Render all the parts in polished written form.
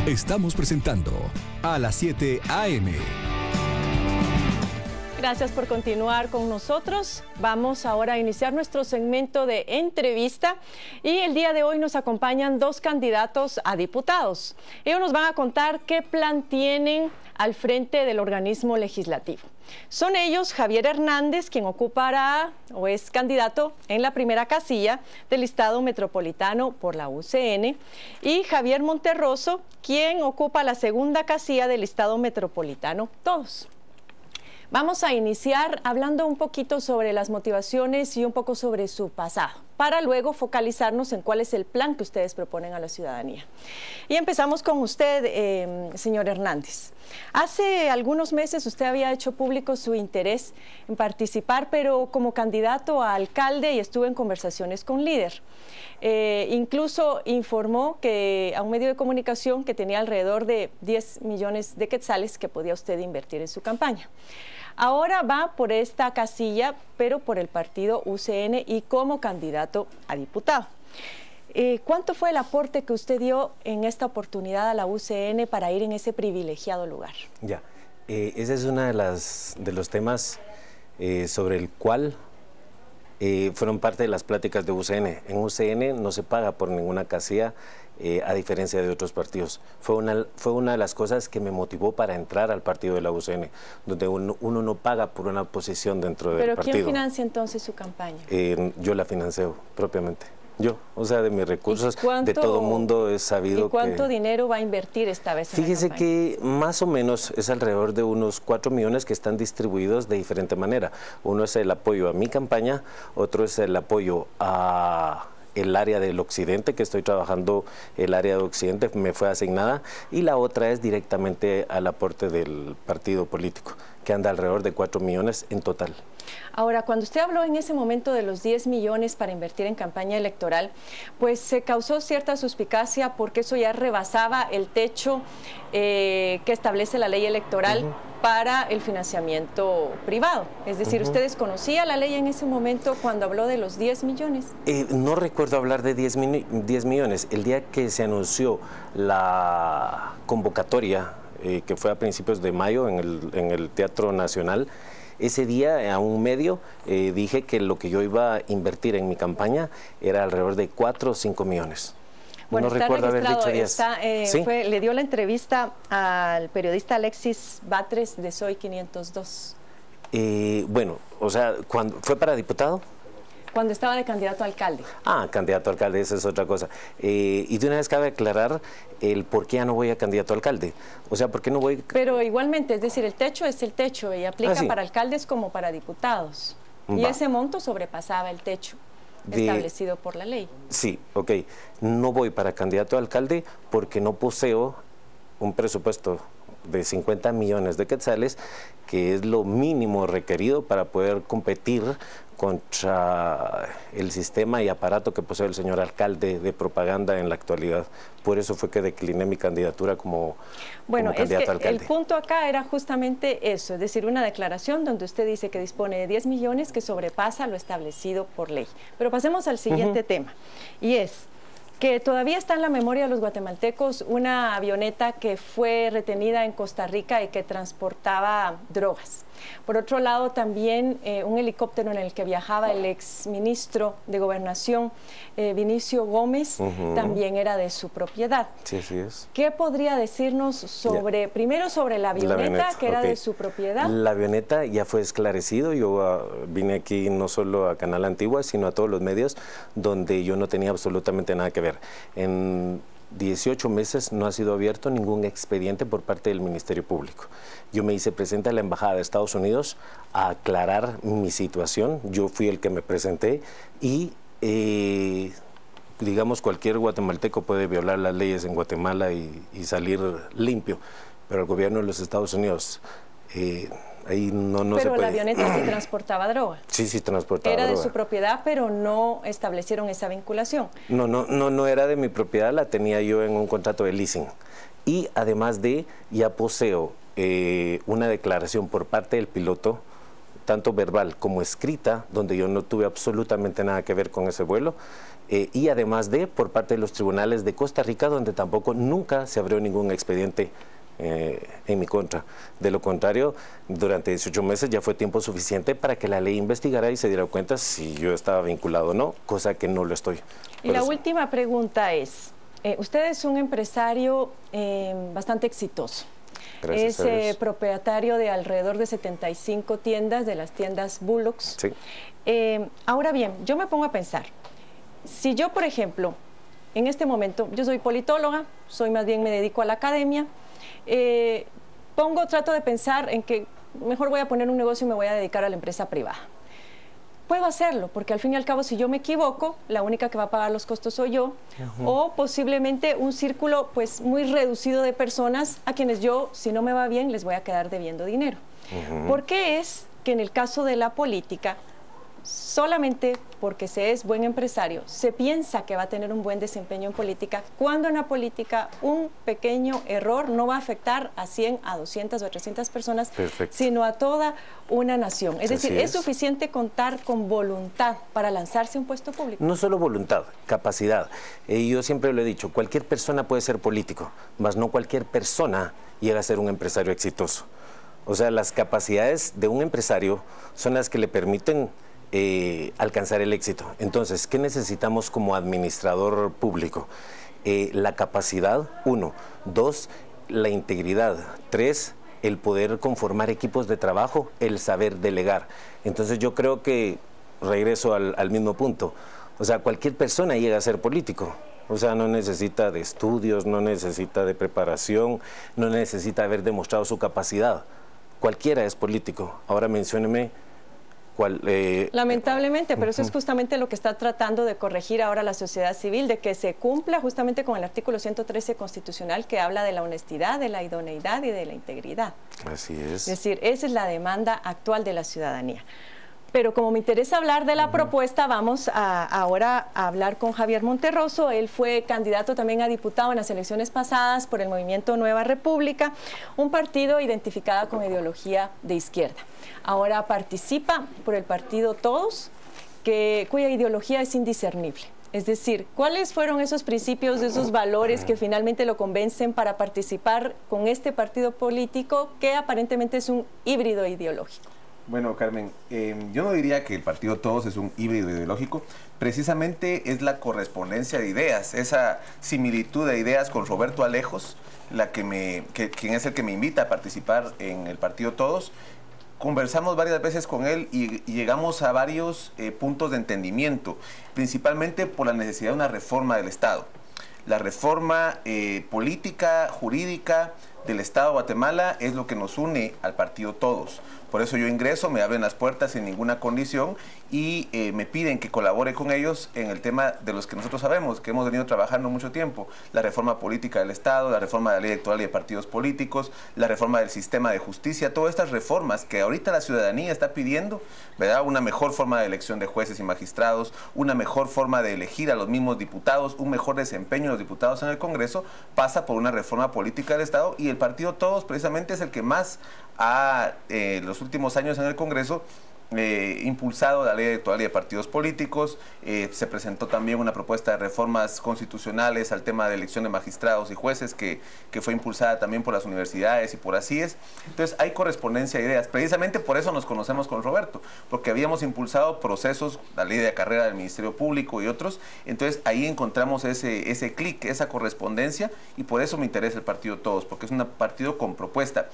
Estamos presentando a las 7 a.m. Gracias por continuar con nosotros. Vamos ahora a iniciar nuestro segmento de entrevista y el día de hoy nos acompañan dos candidatos a diputados. Ellos nos van a contar qué plan tienen al frente del organismo legislativo. Son ellos Javier Hernández, quien ocupará o es candidato en la primera casilla del listado metropolitano por la UCN, y Javier Monterroso, quien ocupa la segunda casilla del listado metropolitano, todos. Vamos a iniciar hablando un poquito sobre las motivaciones y un poco sobre su pasado, para luego focalizarnos en cuál es el plan que ustedes proponen a la ciudadanía. Y empezamos con usted, señor Hernández. Hace algunos meses usted había hecho público su interés en participar, pero como candidato a alcalde, y estuvo en conversaciones con Líder. Incluso informó a un medio de comunicación que tenía alrededor de 10 millones de quetzales que podía usted invertir en su campaña. Ahora va por esta casilla, pero por el partido UCN y como candidato a diputado. ¿Cuánto fue el aporte que usted dio en esta oportunidad a la UCN para ir en ese privilegiado lugar? Ya, ese es uno de los temas sobre el cual fueron parte de las pláticas de UCN. En UCN no se paga por ninguna casilla, a diferencia de otros partidos. Fue una de las cosas que me motivó para entrar al partido de la UCN, donde uno no paga por una posición dentro del partido. ¿Pero quién financia entonces su campaña? Yo la financio propiamente. Yo, o sea, de mis recursos, de todo mundo es sabido. ¿Y cuánto dinero va a invertir esta vez en la Fíjese campaña? que más o menos es alrededor de unos 4 millones que están distribuidos de diferente manera. Uno es el apoyo a mi campaña, otro es el apoyo a el área del occidente, que estoy trabajando, el área de occidente me fue asignada, y la otra es directamente al aporte del partido político, que anda alrededor de 4 millones en total. Ahora, cuando usted habló en ese momento de los 10 millones para invertir en campaña electoral, pues se causó cierta suspicacia porque eso ya rebasaba el techo que establece la ley electoral para el financiamiento privado. Es decir, ¿usted desconocía la ley en ese momento cuando habló de los 10 millones? No recuerdo hablar de 10 millones. El día que se anunció la convocatoria, que fue a principios de mayo en el Teatro Nacional, ese día a un medio dije que lo que yo iba a invertir en mi campaña era alrededor de 4 o 5 millones. Bueno, no está recuerdo haber dicho 10. ¿Sí? Le dio la entrevista al periodista Alexis Batres de Soy 502. Bueno, o sea, ¿fue para diputado? Cuando estaba de candidato a alcalde. Ah, candidato a alcalde, esa es otra cosa. Y de una vez cabe aclarar el por qué ya no voy a candidato a alcalde. O sea, ¿por qué no voy? Pero igualmente, es decir, el techo es el techo y aplica para alcaldes como para diputados. Y ese monto sobrepasaba el techo establecido por la ley. Sí, ok. No voy para candidato a alcalde porque no poseo un presupuesto de 50 millones de quetzales, que es lo mínimo requerido para poder competir contra el sistema y aparato que posee el señor alcalde de propaganda en la actualidad. Por eso fue que decliné mi candidatura como candidato a alcalde. El punto acá era justamente eso, es decir, una declaración donde usted dice que dispone de 10 millones que sobrepasa lo establecido por ley. Pero pasemos al siguiente tema, y es que todavía está en la memoria de los guatemaltecos una avioneta que fue retenida en Costa Rica y que transportaba drogas. Por otro lado, también un helicóptero en el que viajaba el exministro de Gobernación, Vinicio Gómez, también era de su propiedad. Sí, así es. ¿Qué podría decirnos sobre, primero sobre la avioneta que era de su propiedad? La avioneta ya fue esclarecido. Yo vine aquí no solo a Canal Antigua, sino a todos los medios, donde yo no tenía absolutamente nada que ver. En 18 meses no ha sido abierto ningún expediente por parte del Ministerio Público. Yo me hice presente a la Embajada de Estados Unidos a aclarar mi situación. Yo fui el que me presenté y, digamos, cualquier guatemalteco puede violar las leyes en Guatemala y salir limpio, pero el gobierno de los Estados Unidos ahí no se puede. Pero la avioneta sí transportaba droga. Sí, sí transportaba droga. Era de su propiedad, pero no establecieron esa vinculación. No era de mi propiedad, la tenía yo en un contrato de leasing. Y además ya poseo una declaración por parte del piloto, tanto verbal como escrita, donde yo no tuve absolutamente nada que ver con ese vuelo, y además por parte de los tribunales de Costa Rica, donde tampoco nunca se abrió ningún expediente en mi contra. De lo contrario, durante 18 meses ya fue tiempo suficiente para que la ley investigara y se diera cuenta si yo estaba vinculado o no, cosa que no lo estoy. Y la última pregunta es, usted es un empresario bastante exitoso. Gracias Es propietario de alrededor de 75 tiendas, de las tiendas Bullocks. Sí. Ahora bien, yo me pongo a pensar, si yo, por ejemplo, en este momento, yo soy politóloga, más bien me dedico a la academia, trato de pensar en que mejor voy a poner un negocio y me voy a dedicar a la empresa privada. Puedo hacerlo, porque al fin y al cabo, si yo me equivoco, la única que va a pagar los costos soy yo, o posiblemente un círculo pues muy reducido de personas a quienes yo, si no me va bien, les voy a quedar debiendo dinero. ¿Por qué es que en el caso de la política, solamente porque se es buen empresario, se piensa que va a tener un buen desempeño en política, cuando en la política un pequeño error no va a afectar a 100, a 200 o a 300 personas, sino a toda una nación? Es decir, ¿es suficiente contar con voluntad para lanzarse a un puesto público? No solo voluntad, capacidad. Yo siempre lo he dicho, cualquier persona puede ser político, mas no cualquier persona llega a ser un empresario exitoso. O sea, las capacidades de un empresario son las que le permiten alcanzar el éxito. Entonces, ¿qué necesitamos como administrador público? La capacidad, 1. 2, la integridad. 3, el poder conformar equipos de trabajo, el saber delegar. Entonces yo creo que, regreso al mismo punto, o sea, cualquier persona llega a ser político. O sea, no necesita de estudios, no necesita de preparación, no necesita haber demostrado su capacidad. Cualquiera es político. Ahora mencióneme lamentablemente, pero eso es justamente lo que está tratando de corregir ahora la sociedad civil, de que se cumpla justamente con el artículo 113 constitucional, que habla de la honestidad, de la idoneidad y de la integridad. Así es. Es decir, esa es la demanda actual de la ciudadanía. Pero como me interesa hablar de la propuesta, vamos ahora a hablar con Javier Monterroso. Él fue candidato también a diputado en las elecciones pasadas por el Movimiento Nueva República, un partido identificado con ideología de izquierda. Ahora participa por el partido Todos, cuya ideología es indiscernible. Es decir, ¿cuáles fueron esos principios, esos valores que finalmente lo convencen para participar con este partido político que aparentemente es un híbrido ideológico? Bueno, Carmen, yo no diría que el partido Todos es un híbrido ideológico, precisamente es la correspondencia de ideas, esa similitud de ideas con Roberto Alejos, quien es el que me invita a participar en el partido Todos. Conversamos varias veces con él y llegamos a varios puntos de entendimiento, principalmente por la necesidad de una reforma del Estado. La reforma política, jurídica del Estado de Guatemala es lo que nos une al partido Todos. Por eso yo ingreso, me abren las puertas sin ninguna condición y me piden que colabore con ellos en el tema de los que nosotros sabemos, que hemos venido trabajando mucho tiempo: la reforma política del Estado, la reforma de la ley electoral y de partidos políticos, la reforma del sistema de justicia, todas estas reformas que ahorita la ciudadanía está pidiendo, ¿verdad? Una mejor forma de elección de jueces y magistrados, una mejor forma de elegir a los mismos diputados, un mejor desempeño de los diputados en el Congreso, pasa por una reforma política del Estado, y el partido Todos precisamente es el que más los últimos años en el Congreso impulsado la ley electoral y de partidos políticos. Se presentó también una propuesta de reformas constitucionales al tema de elección de magistrados y jueces que fue impulsada también por las universidades y por ACIES. Entonces hay correspondencia de ideas. Precisamente por eso nos conocemos con Roberto, porque habíamos impulsado procesos, la ley de carrera del Ministerio Público y otros. Entonces ahí encontramos ese clic, esa correspondencia, y por eso me interesa el partido Todos, porque es un partido con propuesta.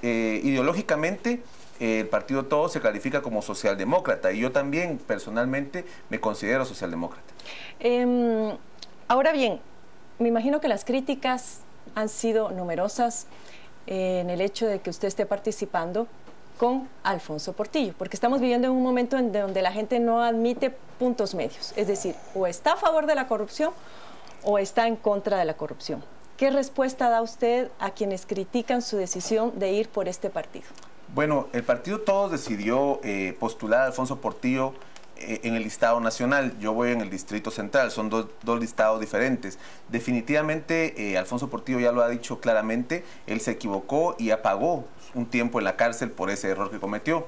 Ideológicamente, el partido Todos se califica como socialdemócrata, y yo también personalmente me considero socialdemócrata. Ahora bien, me imagino que las críticas han sido numerosas en el hecho de que usted esté participando con Alfonso Portillo, porque estamos viviendo en un momento en donde la gente no admite puntos medios, es decir, o está a favor de la corrupción o está en contra de la corrupción. ¿Qué respuesta da usted a quienes critican su decisión de ir por este partido? Bueno, el partido Todos decidió postular a Alfonso Portillo en el listado nacional. Yo voy en el Distrito Central, son dos listados diferentes. Definitivamente Alfonso Portillo ya lo ha dicho claramente, él se equivocó y pagó un tiempo en la cárcel por ese error que cometió.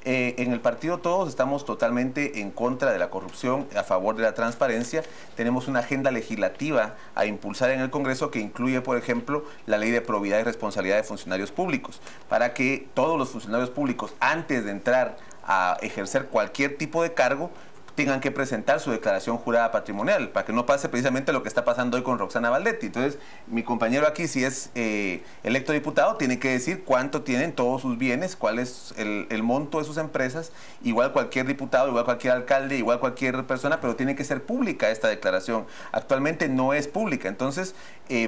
En el partido todos estamos totalmente en contra de la corrupción, a favor de la transparencia. Tenemos una agenda legislativa a impulsar en el Congreso que incluye, por ejemplo, la ley de probidad y responsabilidad de funcionarios públicos, para que todos los funcionarios públicos, antes de entrar a ejercer cualquier tipo de cargo, tengan que presentar su declaración jurada patrimonial, para que no pase precisamente lo que está pasando hoy con Roxana Valdetti. Entonces, mi compañero aquí, si es electo diputado, tiene que decir cuánto tienen todos sus bienes, cuál es el monto de sus empresas, igual cualquier diputado, igual cualquier alcalde, igual cualquier persona, pero tiene que ser pública esta declaración. Actualmente no es pública, entonces,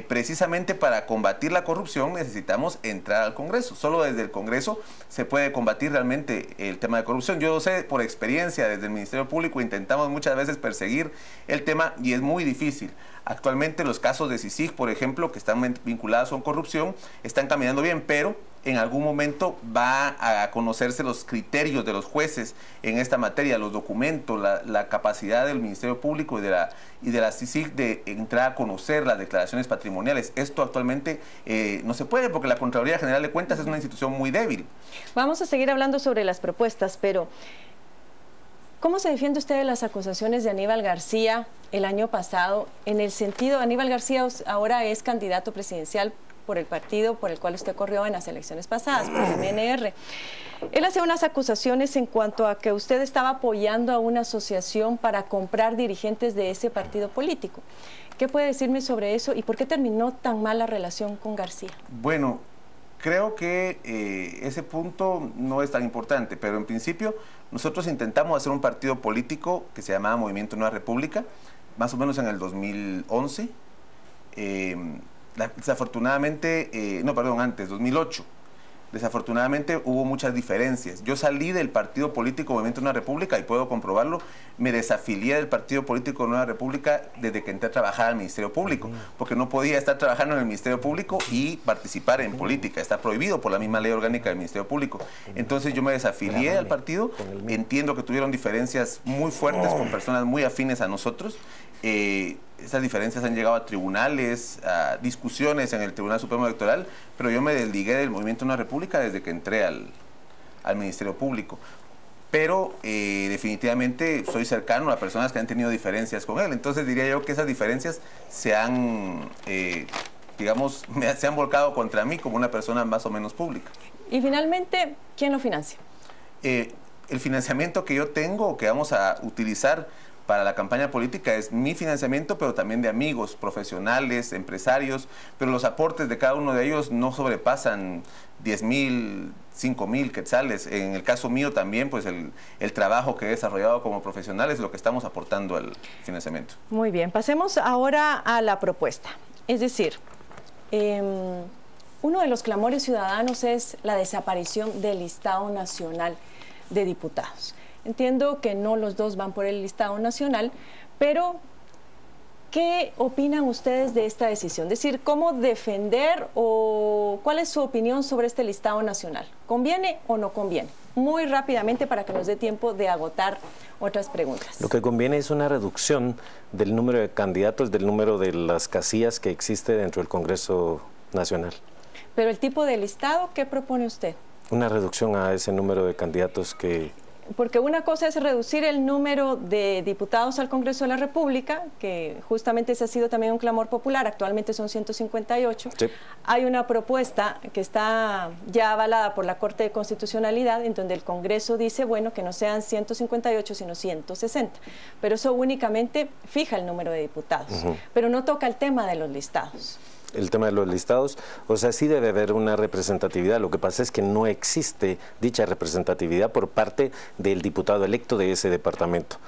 precisamente para combatir la corrupción necesitamos entrar al Congreso. Solo desde el Congreso se puede combatir realmente el tema de corrupción. Yo lo sé por experiencia desde el Ministerio Público, intentamos muchas veces perseguir el tema y es muy difícil. Actualmente los casos de CICIG, por ejemplo, que están vinculados con corrupción, están caminando bien, pero en algún momento va a conocerse los criterios de los jueces en esta materia, los documentos, la capacidad del Ministerio Público y de la CICIG de entrar a conocer las declaraciones patrimoniales. Esto actualmente no se puede porque la Contraloría General de Cuentas es una institución muy débil. Vamos a seguir hablando sobre las propuestas, pero ¿cómo se defiende usted de las acusaciones de Aníbal García el año pasado? En el sentido, Aníbal García ahora es candidato presidencial por el partido por el cual usted corrió en las elecciones pasadas, por el MNR. Él hace unas acusaciones en cuanto a que usted estaba apoyando a una asociación para comprar dirigentes de ese partido político. ¿Qué puede decirme sobre eso y por qué terminó tan mal la relación con García? Bueno, creo que ese punto no es tan importante, pero en principio nosotros intentamos hacer un partido político que se llamaba Movimiento Nueva República, más o menos en el 2011, desafortunadamente, antes, 2008. Desafortunadamente hubo muchas diferencias. Yo salí del partido político Movimiento Nueva República y puedo comprobarlo, me desafilié del partido político Nueva República desde que entré a trabajar al Ministerio Público, porque no podía estar trabajando en el Ministerio Público y participar en política, está prohibido por la misma ley orgánica del Ministerio Público. Entonces yo me desafilié al partido, entiendo que tuvieron diferencias muy fuertes con personas muy afines a nosotros. Esas diferencias han llegado a tribunales, a discusiones en el Tribunal Supremo Electoral, pero yo me desligué del Movimiento Nueva República desde que entré al Ministerio Público. Pero definitivamente soy cercano a personas que han tenido diferencias con él. Entonces diría yo que esas diferencias se han, se han volcado contra mí como una persona más o menos pública. Y finalmente, ¿quién lo financia? El financiamiento que yo tengo, que vamos a utilizar para la campaña política, es mi financiamiento, pero también de amigos, profesionales, empresarios, pero los aportes de cada uno de ellos no sobrepasan 10,000, 5,000 quetzales. En el caso mío también, pues el trabajo que he desarrollado como profesional es lo que estamos aportando al financiamiento. Muy bien, pasemos ahora a la propuesta. Es decir, uno de los clamores ciudadanos es la desaparición del listado nacional de diputados. Entiendo que no los dos van por el listado nacional, pero ¿qué opinan ustedes de esta decisión? Es decir, ¿cómo defender o cuál es su opinión sobre este listado nacional? ¿Conviene o no conviene? Muy rápidamente para que nos dé tiempo de agotar otras preguntas. Lo que conviene es una reducción del número de candidatos, del número de las casillas que existe dentro del Congreso Nacional. Pero el tipo de listado, ¿qué propone usted? Una reducción a ese número de candidatos que... Porque una cosa es reducir el número de diputados al Congreso de la República, que justamente ese ha sido también un clamor popular, actualmente son 158. Sí. Hay una propuesta que está ya avalada por la Corte de Constitucionalidad, en donde el Congreso dice, bueno, que no sean 158, sino 160. Pero eso únicamente fija el número de diputados, pero no toca el tema de los listados. El tema de los listados, o sea, sí debe haber una representatividad. Lo que pasa es que no existe dicha representatividad por parte del diputado electo de ese departamento.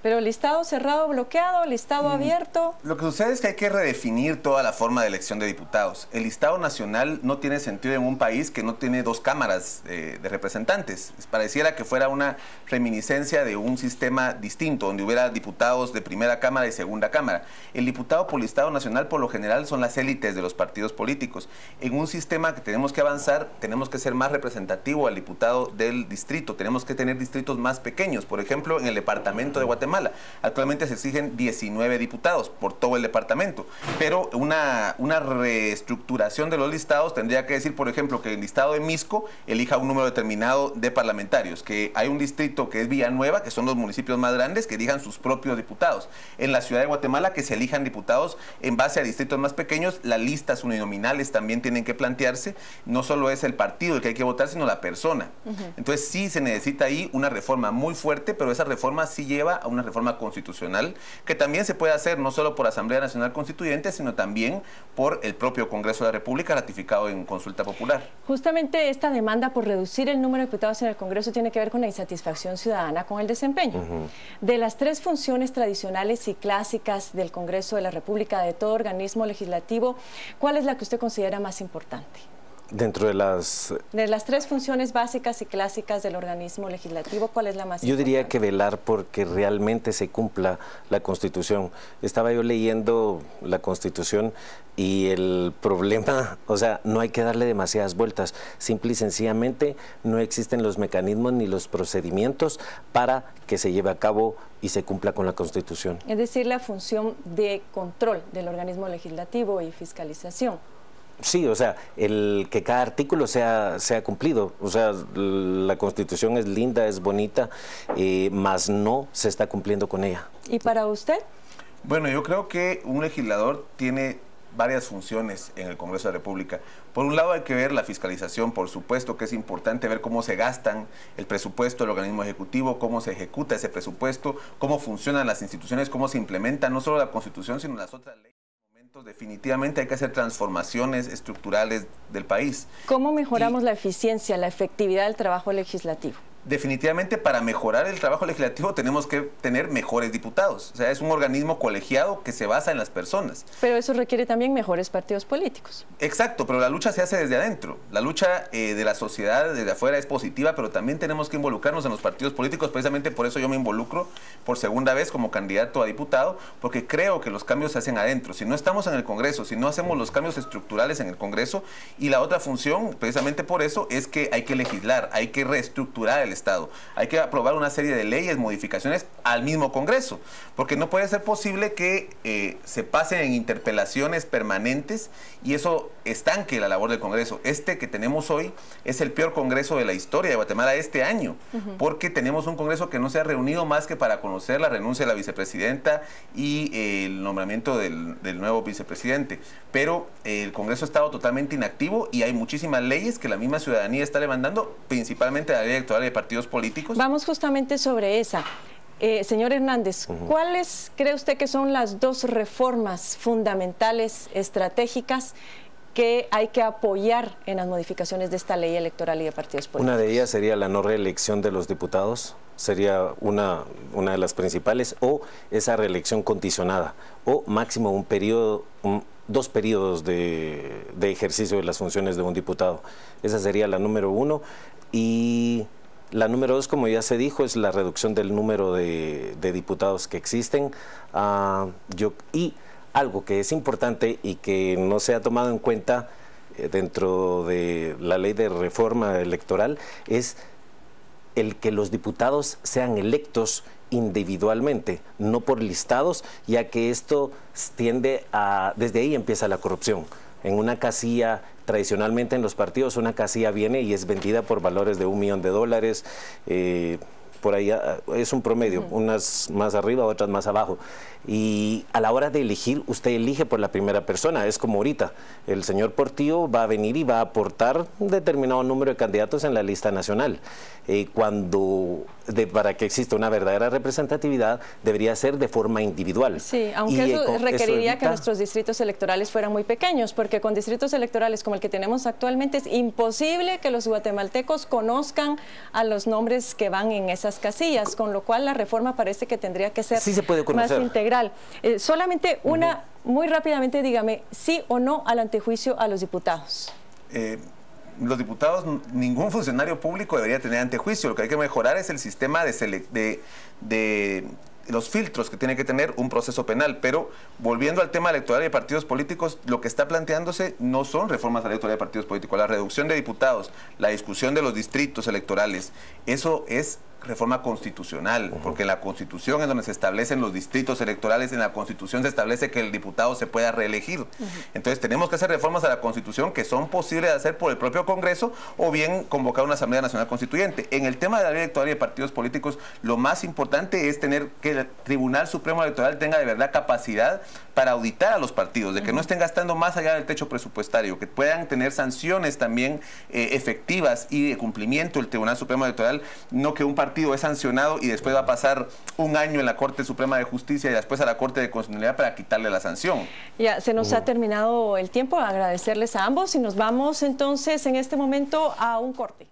Pero listado cerrado, bloqueado, listado abierto. Lo que sucede es que hay que redefinir toda la forma de elección de diputados. El listado nacional no tiene sentido en un país que no tiene dos cámaras de representantes. Pareciera que fuera una reminiscencia de un sistema distinto, donde hubiera diputados de primera cámara y segunda cámara. El diputado por listado nacional, por lo general, son las élites de los partidos políticos. En un sistema que tenemos que avanzar, tenemos que ser más representativo al diputado del distrito. Tenemos que tener distritos más pequeños. Por ejemplo, en el departamento de Guatemala, Guatemala. Actualmente se exigen 19 diputados por todo el departamento, pero una reestructuración de los listados tendría que decir, por ejemplo, que el listado de Misco elija un número determinado de parlamentarios, que hay un distrito que es Villanueva, que son los municipios más grandes, que elijan sus propios diputados. En la ciudad de Guatemala, que se elijan diputados en base a distritos más pequeños. Las listas uninominales también tienen que plantearse. No solo es el partido el que hay que votar, sino la persona. Entonces sí se necesita ahí una reforma muy fuerte, pero esa reforma sí lleva a una reforma constitucional, que también se puede hacer no solo por Asamblea Nacional Constituyente, sino también por el propio Congreso de la República, ratificado en consulta popular. Justamente esta demanda por reducir el número de diputados en el Congreso tiene que ver con la insatisfacción ciudadana con el desempeño. De las 3 funciones tradicionales y clásicas del Congreso de la República, de todo organismo legislativo, ¿cuál es la que usted considera más importante? Dentro de las 3 funciones básicas y clásicas del organismo legislativo, ¿cuál es la más importante? Yo diría que velar porque realmente se cumpla la Constitución. Estaba yo leyendo la Constitución y el problema, o sea, no hay que darle demasiadas vueltas. Simple y sencillamente no existen los mecanismos ni los procedimientos para que se lleve a cabo y se cumpla con la Constitución. Es decir, la función de control del organismo legislativo y fiscalización. Sí, o sea, el que cada artículo sea cumplido. O sea, la Constitución es linda, es bonita, mas no se está cumpliendo con ella. ¿Y para usted? Bueno, yo creo que un legislador tiene varias funciones en el Congreso de la República. Por un lado hay que ver la fiscalización, por supuesto que es importante ver cómo se gastan el presupuesto del organismo ejecutivo, cómo se ejecuta ese presupuesto, cómo funcionan las instituciones, cómo se implementa no solo la Constitución, sino las otras leyes. Definitivamente hay que hacer transformaciones estructurales del país. ¿Cómo mejoramos la eficiencia, la efectividad del trabajo legislativo? Definitivamente para mejorar el trabajo legislativo tenemos que tener mejores diputados. O sea, es un organismo colegiado que se basa en las personas. Pero eso requiere también mejores partidos políticos. Exacto, pero la lucha se hace desde adentro. La lucha de la sociedad desde afuera es positiva, pero también tenemos que involucrarnos en los partidos políticos. Precisamente por eso yo me involucro por segunda vez como candidato a diputado, porque creo que los cambios se hacen adentro. Si no estamos en el Congreso, si no hacemos los cambios estructurales en el Congreso, y la otra función, precisamente por eso, es que hay que legislar, hay que reestructurar el Estado. Hay que aprobar una serie de leyes, modificaciones al mismo Congreso, porque no puede ser posible que se pasen en interpelaciones permanentes y eso estanque la labor del Congreso. Este que tenemos hoy es el peor Congreso de la historia de Guatemala este año, porque tenemos un Congreso que no se ha reunido más que para conocer la renuncia de la vicepresidenta y el nombramiento del nuevo vicepresidente. Pero el Congreso ha estado totalmente inactivo y hay muchísimas leyes que la misma ciudadanía está levantando, principalmente la ley electoral de partidos políticos. Vamos justamente sobre esa. Señor Hernández, ¿cuáles cree usted que son las 2 reformas fundamentales, estratégicas, que hay que apoyar en las modificaciones de esta ley electoral y de partidos políticos? Una de ellas sería la no reelección de los diputados, sería una de las principales, o esa reelección condicionada, o máximo un periodo, 2 periodos de ejercicio de las funciones de un diputado. Esa sería la número 1. Y la número 2, como ya se dijo, es la reducción del número de diputados que existen. Y algo que es importante y que no se ha tomado en cuenta dentro de la ley de reforma electoral es el que los diputados sean electos individualmente, no por listados, ya que esto tiende a... Desde ahí empieza la corrupción. En una casilla, tradicionalmente en los partidos, una casilla viene y es vendida por valores de $1 millón, por ahí es un promedio, unas más arriba, otras más abajo. Y a la hora de elegir, usted elige por la primera persona. Es como ahorita, el señor Portillo va a venir y va a aportar un determinado número de candidatos en la lista nacional. Para que exista una verdadera representatividad, debería ser de forma individual. Sí, aunque eso requeriría que nuestros distritos electorales fueran muy pequeños, porque con distritos electorales como el que tenemos actualmente es imposible que los guatemaltecos conozcan a los nombres que van en esas casillas, con lo cual la reforma parece que tendría que ser más integral. Solamente una, muy rápidamente, dígame, ¿sí o no al antejuicio a los diputados? Los diputados, ningún funcionario público debería tener antejuicio. Lo que hay que mejorar es el sistema de los filtros que tiene que tener un proceso penal. Pero volviendo al tema electoral y de partidos políticos, lo que está planteándose no son reformas electorales de partidos políticos. La reducción de diputados, la discusión de los distritos electorales, eso es reforma constitucional, porque en la Constitución es donde se establecen los distritos electorales, en la Constitución se establece que el diputado se pueda reelegir. Entonces tenemos que hacer reformas a la Constitución que son posibles de hacer por el propio Congreso o bien convocar una Asamblea Nacional Constituyente. En el tema de la ley electoral y de partidos políticos, lo más importante es tener que el Tribunal Supremo Electoral tenga de verdad capacidad para auditar a los partidos, de que no estén gastando más allá del techo presupuestario, que puedan tener sanciones también efectivas y de cumplimiento el Tribunal Supremo Electoral, no que un partido es sancionado y después va a pasar un año en la Corte Suprema de Justicia y después a la Corte de Constitucionalidad para quitarle la sanción. Ya, se nos ha terminado el tiempo. Agradecerles a ambos y nos vamos entonces en este momento a un corte.